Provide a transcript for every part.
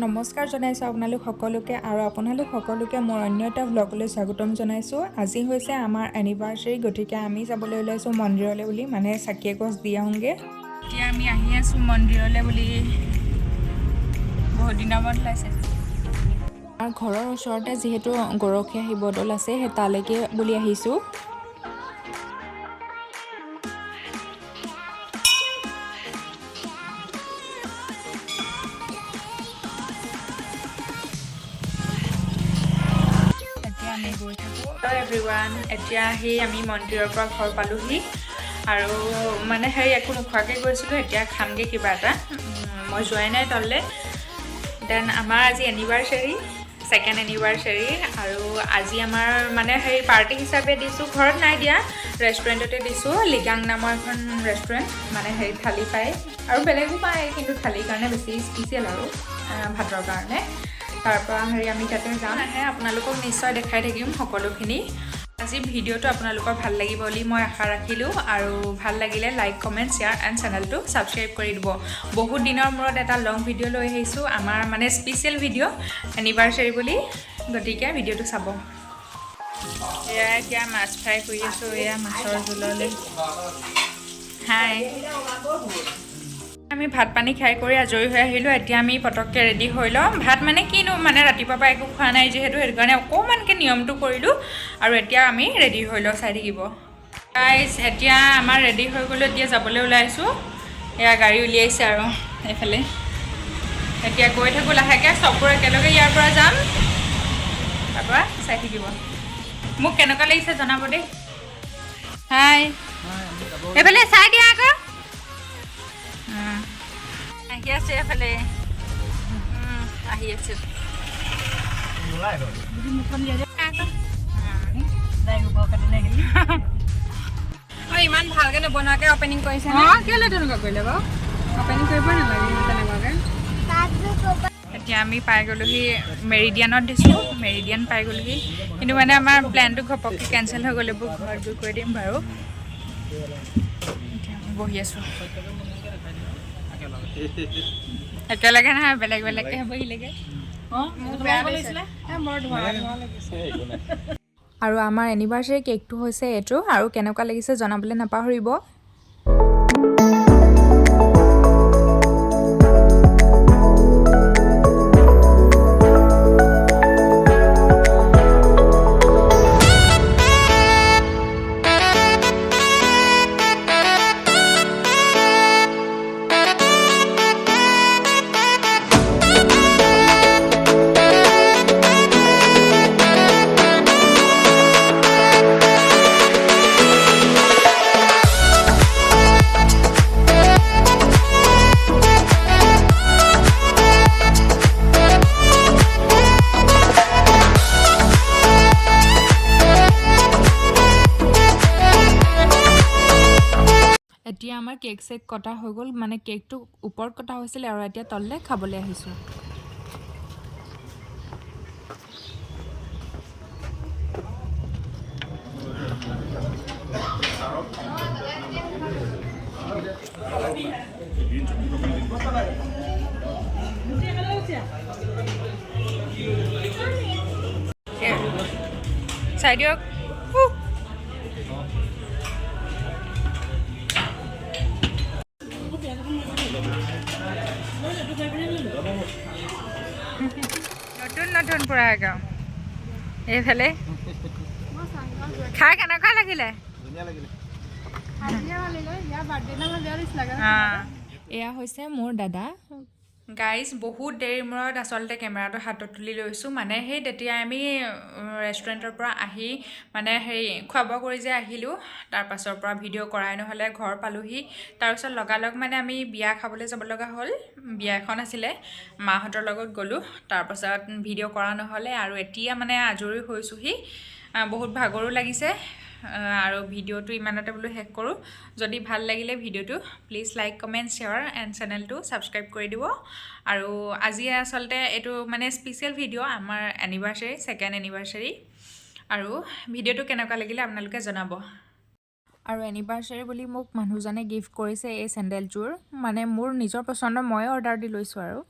নমস্কাৰ জনাইছোঁ আপোনালোক সকলোকে আৰু আপোনালোক সকলোকে মোৰ অন্য এটা ভ্লগলৈ স্বাগতম জনাইছোঁ। আজি হৈছে আমাৰ এনিভাৰ্চাৰী, গতিকে আমি যাবলৈ ওলাইছোঁ মন্দিৰলৈ বুলি, মানে চাকি এগছ দি আহোঁগৈ। এতিয়া আমি আহি আছোঁ মন্দিৰলৈ বুলি, বহুত দিনৰ মূৰত ওলাইছে। আমাৰ ঘৰৰ ওচৰতে যিহেতু গৰখীয়া শিৱদৌল আছে, সেই তালৈকে বুলি আহিছোঁ। আমি গৈ থাকোঁ। হেল্ল' এভৰিৱান, এতিয়া আমি মন্দিৰৰ পৰা ঘৰ পালোহি আৰু মানে একো নোখোৱাকৈ গৈছিলোঁ। এতিয়া খামগৈ কিবা এটা, মই যোৱাই নাই তললৈ। দেন আমাৰ আজি এনিভাৰ্চাৰী, ছেকেণ্ড এনিভাৰ্চাৰী, আৰু আজি আমাৰ মানে পাৰ্টি হিচাপে দিছোঁ। ঘৰত নাই দিয়া, ৰেষ্টুৰেণ্টতে দিছোঁ। লিগাং নামৰ এখন ৰেষ্টুৰেণ্ট, মানে থালি পায় আৰু বেলেগো পায়, কিন্তু থালিৰ কাৰণে বেছি স্পেচিয়েল আৰু ভাতৰ কাৰণে। তাৰপৰা আমি তাতে যাম, আপোনালোকক নিশ্চয় দেখাই থাকিম সকলোখিনি। আজি ভিডিঅ'টো আপোনালোকৰ ভাল লাগিব বুলি মই আশা ৰাখিলোঁ, আৰু ভাল লাগিলে লাইক, কমেণ্ট, শ্বেয়াৰ এণ্ড চেনেলটো ছাবস্ক্ৰাইব কৰি দিব। বহুত দিনৰ মূৰত এটা লং ভিডিঅ' লৈ আহিছোঁ, আমাৰ মানে স্পেচিয়েল ভিডিঅ' এনিভাৰ্চাৰী বুলি, গতিকে ভিডিঅ'টো চাব। এয়া এতিয়া মাছ ফ্ৰাই কৰি আছোঁ, এয়া মাছৰ জোললৈ। হাই, আমি ভাত পানী খাই কৰি আজৰি হৈ আহিলোঁ। এতিয়া আমি পটককৈ ৰেডি হৈ লওঁ। ভাত মানে কিনো, মানে ৰাতিপুৱাৰ পৰা একো খোৱা নাই যিহেতু, সেইটো কাৰণে অকণমানকৈ নিয়মটো কৰিলোঁ, আৰু এতিয়া আমি ৰেডি হৈ লওঁ, চাই থাকিব। গাইজ, এতিয়া আমাৰ ৰেডি হৈ গ'লোঁ, এতিয়া যাবলৈ ওলাইছোঁ। এয়া গাড়ী উলিয়াইছে আৰু এইফালে। এতিয়া গৈ থাকোঁ লাহেকৈ, চববোৰ একেলগে ইয়াৰ পৰা যাম। তাৰপৰা চাই থাকিব। মোক কেনেকুৱা লাগিছে জনাব দেই। হাই, এইফালে চাই দিয়া আকৌ। আহি আছে এইফালে, আহি আছে। ইমান ভালকৈ নবনোৱাকৈ অপেনিং কৰিছে। কেলৈ তেনেকুৱা কৰিলে বাৰু? অপেনিং কৰিব নালাগে তেনেকুৱাকৈ। এতিয়া আমি পাই গ'লোহি মেৰিডিয়ানত দিছোঁ, মেৰিডিয়ান পাই গ'লোহি, কিন্তু মানে আমাৰ প্লেনটো ঘপককৈ কেঞ্চেল হৈ গ'ল। এইবোৰ ঘৰত গৈ কৰি দিম বাৰু। এতিয়া আমি বহি আছোঁ একেলগে, নহয় বেলেগ বেলেগকৈ বহিলেগৈ। আৰু আমাৰ এনিভাৰ্চাৰী কেকটো হৈছে এইটো, আৰু কেনেকুৱা লাগিছে জনাবলৈ নাপাহৰিব। এতিয়া আমাৰ কেক চেক কটা হৈ গ'ল, মানে কেকটো ওপৰত কটা হৈছিলে, আৰু এতিয়া তললৈ খাবলৈ আহিছোঁ। চাই দিয়ক। নতুন নতুন পুৰা একদম। এইফালে খাই কেনেকুৱা লাগিলে? এয়া হৈছে মোৰ দাদা। গাইজ, বহুত দেৰিৰ মূৰত আচলতে কেমেৰাটো হাতত তুলি লৈছোঁ। মানে তেতিয়াই আমি ৰেষ্টুৰেণ্টৰ পৰা আহি, মানে খোৱা বোৱা কৰি যে আহিলোঁ, তাৰপাছৰ পৰা ভিডিঅ' কৰাই নহ'লে, ঘৰ পালোহি। তাৰপিছত লগালগ মানে আমি বিয়া খাবলৈ যাব লগা হ'ল। বিয়া এখন আছিলে, মাহঁতৰ লগত গ'লোঁ। তাৰপাছত ভিডিঅ' কৰা নহ'লে, আৰু এতিয়া মানে আজৰি হৈছোঁহি। বহুত ভাগৰো লাগিছে, আৰু ভিডিঅ'টো ইমানতে বোলো শেষ কৰোঁ। যদি ভাল লাগিলে ভিডিঅ'টো, please like, comment, share and চেনেলটো ছাবস্ক্ৰাইব কৰি দিব। আৰু আজি আচলতে এইটো মানে স্পেচিয়েল ভিডিঅ' আমাৰ এনিভাৰ্চাৰী, ছেকেণ্ড এনিভাৰ্চাৰী। আৰু ভিডিঅ'টো কেনেকুৱা লাগিলে আপোনালোকে জনাব। আৰু এনিভাৰ্চাৰী বুলি মোক মানুহজনে গিফ্ট কৰিছে এই চেণ্ডেলযোৰ, মানে মোৰ নিজৰ পচন্দৰ, ময়ে অৰ্ডাৰ দি লৈছোঁ আৰু।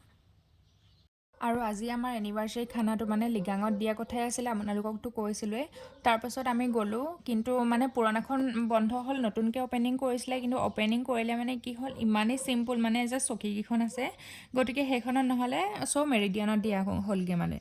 আৰু আজি আমাৰ এনিভাৰ্চাৰী খানাটো মানে লিগাঙত দিয়া কথাই আছিলে, আপোনালোককতো কৈছিলোঁৱেই। তাৰপাছত আমি গ'লোঁ, কিন্তু মানে পুৰণাখন বন্ধ হ'ল, নতুনকৈ অ'পেনিং কৰিছিলে, কিন্তু অ'পেনিং কৰিলে মানে কি হ'ল, ইমানেই চিম্পুল মানে যে চকীকেইখন আছে, গতিকে সেইখনত নহ'লে চব মেৰিডিয়ানত দিয়া হ'লগৈ মানে।